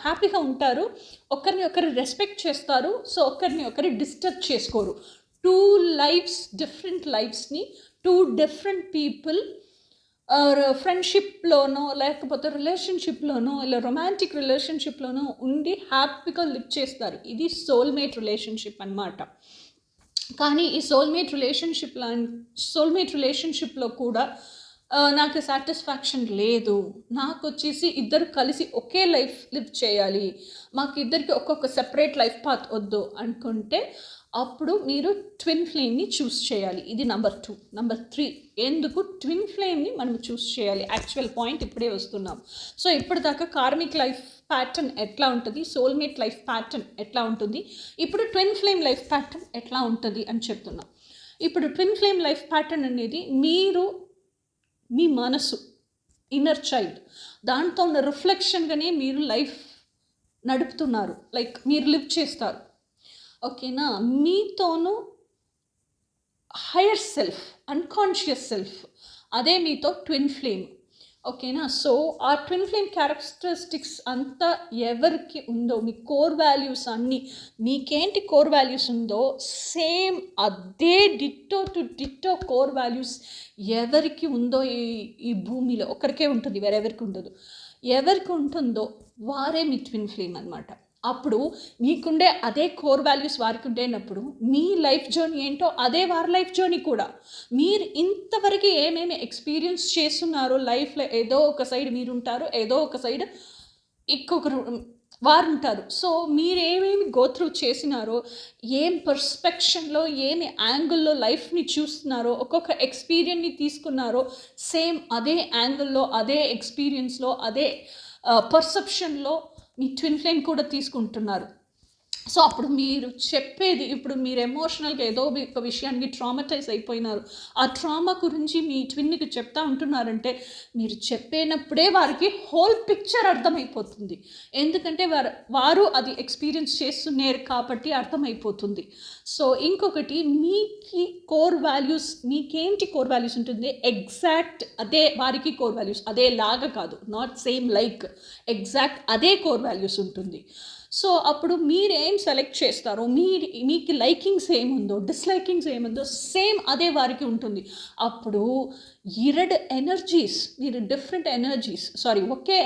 హ్యాపీగా ఉంటారు, ఒకరిని ఒకరు రెస్పెక్ట్ చేస్తారు. సో ఒకరిని ఒకరు డిస్టర్బ్ చేసుకోరు. 2 లైఫ్స్, డిఫరెంట్ లైఫ్స్ని 2 డిఫరెంట్ పీపుల్ ఫ్రెండ్షిప్లోనో లేకపోతే రిలేషన్షిప్లోనో ఇలా రొమాంటిక్ రిలేషన్షిప్లోనో ఉండి హ్యాపీగా లివ్ చేస్తారు. ఇది సోల్మేట్ రిలేషన్షిప్ అన్నమాట. కానీ ఈ సోల్మేట్ రిలేషన్షిప్లో కూడా నాకు సాటిస్ఫాక్షన్ లేదు, నాకు వచ్చేసి ఇద్దరు కలిసి ఒకే లైఫ్ లివ్ చేయాలి, మాకు ఇద్దరికి ఒక్కొక్క సెపరేట్ లైఫ్ పాత్ వద్దు అనుకుంటే అప్పుడు మీరు ట్విన్ ఫ్లేమ్ని చూస్ చేయాలి. ఇది నెంబర్ 2. నెంబర్ 3, ఎందుకు ట్విన్ ఫ్లేమ్ని మనం చూస్ చేయాలి? యాక్చువల్ పాయింట్ ఇప్పుడే వస్తున్నాం. సో ఇప్పటిదాకా కార్మిక్ లైఫ్ ప్యాటర్న్ ఎట్లా ఉంటుంది, సోల్మేట్ లైఫ్ ప్యాటర్న్ ఎట్లా ఉంటుంది, ఇప్పుడు ట్విన్ ఫ్లేమ్ లైఫ్ ప్యాటర్న్ ఎట్లా ఉంటుంది అని చెప్తున్నాం. ఇప్పుడు ట్విన్ ఫ్లేమ్ లైఫ్ ప్యాటర్న్ అనేది మీరు మీ మనసు, ఇన్నర్ చైల్డ్, దాంతో ఉన్న రిఫ్లెక్షన్గానే మీరు లైఫ్ నడుపుతున్నారు, లైక్ మీరు లివ్ చేస్తారు. ఓకేనా? మీతోనూ హయ్యర్ సెల్ఫ్, అన్కాన్షియస్ సెల్ఫ్, అదే మీతో ట్విన్ ఫ్లేమ్. ఓకేనా? సో ఆ ట్విన్ ఫ్లేమ్ క్యారెక్టరిస్టిక్స్ అంతా ఎవరికి ఉందో, మీ కోర్ వాల్యూస్ అన్నీ, మీకేంటి కోర్ వాల్యూస్ ఉందో సేమ్ అదే ditto to ditto core values ఎవరికి ఉందో ఈ భూమిలో ఒకరికే ఉంటుంది, వేరెవరికి ఉండదు. ఎవరికి ఉంటుందో వారే మీ ట్విన్ ఫ్లేమ్ అన్నమాట. అప్పుడు మీకుండే అదే కోర్ వాల్యూస్ వారికి ఉండేటప్పుడు మీ లైఫ్ జర్నీ ఏంటో అదే వారి లైఫ్ జర్నీ కూడా. మీరు ఇంతవరకు ఏమేమి ఎక్స్పీరియన్స్ చేస్తున్నారో లైఫ్లో, ఏదో ఒక సైడ్ మీరు ఉంటారు, ఏదో ఒక సైడ్ ఇంకొకరు వారు ఉంటారు. సో మీరు ఏమేమి గోత్రూ చేసినారో, ఏం పర్స్పెక్షన్లో, ఏమి యాంగిల్లో లైఫ్ని చూస్తున్నారో, ఒక్కొక్క ఎక్స్పీరియన్స్ని తీసుకున్నారో సేమ్ అదే యాంగిల్లో, అదే ఎక్స్పీరియన్స్లో, అదే పర్సెప్షన్లో మీ ట్విన్ ఫ్లేమ్ కూడా తీసుకుంటున్నారు. సో అప్పుడు మీరు చెప్పేది, ఇప్పుడు మీరు ఎమోషనల్గా ఏదో ఒక విషయానికి ట్రామటైజ్ అయిపోయినారు, ఆ ట్రామా గురించి మీ ట్విన్కి చెప్తా ఉంటున్నారంటే మీరు చెప్పేనప్పుడే వారికి హోల్ పిక్చర్ అర్థమైపోతుంది. ఎందుకంటే వారు అది ఎక్స్పీరియన్స్ చేస్తున్నారు కాబట్టి అర్థమైపోతుంది. సో ఇంకొకటి, మీకి కోర్ వాల్యూస్, మీకేంటి కోర్ వాల్యూస్ ఉంటుంది, ఎగ్జాక్ట్ అదే వారికి కోర్ వాల్యూస్, అదే లాగా కాదు, నాట్ సేమ్ లైక్, ఎగ్జాక్ట్ అదే కోర్ వాల్యూస్ ఉంటుంది. సో అప్పుడు మీరేం సెలెక్ట్ చేస్తారో, మీకు లైకింగ్స్ ఏముందో, డిస్లైకింగ్స్ ఏముందో సేమ్ అదే వారికి ఉంటుంది. అప్పుడు 2 ఎనర్జీస్, మీరు డిఫరెంట్ ఎనర్జీస్, ఒకే